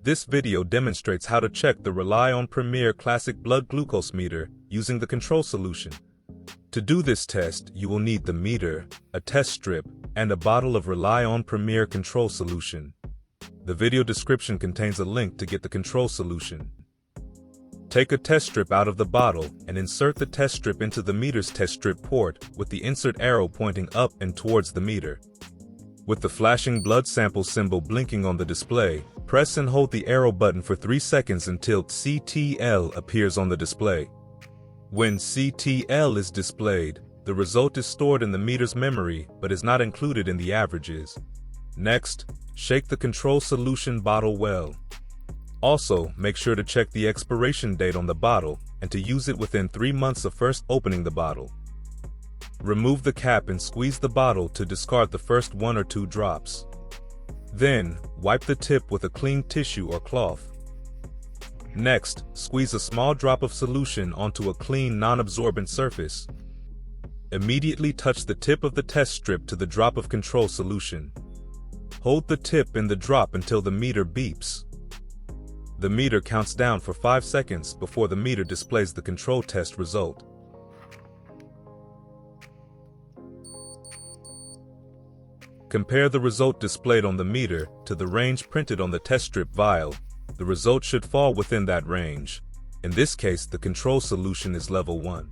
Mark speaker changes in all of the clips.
Speaker 1: This video demonstrates how to check the Relion Premier Classic blood glucose meter using the control solution. To do this test, you will need the meter, a test strip, and a bottle of Relion Premier control solution. The video description contains a link to get the control solution. Take a test strip out of the bottle and insert the test strip into the meter's test strip port with the insert arrow pointing up and towards the meter. With the flashing blood sample symbol blinking on the display, press and hold the arrow button for 3 seconds until CTL appears on the display. When CTL is displayed, the result is stored in the meter's memory but is not included in the averages. Next, shake the control solution bottle well. Also, make sure to check the expiration date on the bottle and to use it within 3 months of first opening the bottle. Remove the cap and squeeze the bottle to discard the first 1 or 2 drops. Then, wipe the tip with a clean tissue or cloth. Next, squeeze a small drop of solution onto a clean non-absorbent surface. Immediately touch the tip of the test strip to the drop of control solution. Hold the tip in the drop until the meter beeps. The meter counts down for 5 seconds before the meter displays the control test result. Compare the result displayed on the meter to the range printed on the test strip vial. The result should fall within that range. In this case, the control solution is level 1.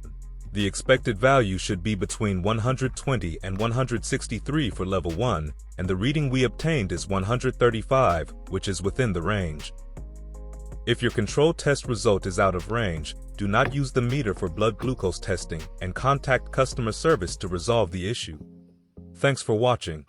Speaker 1: The expected value should be between 120 and 163 for level 1, and the reading we obtained is 135, which is within the range. If your control test result is out of range, do not use the meter for blood glucose testing and contact customer service to resolve the issue. Thanks for watching.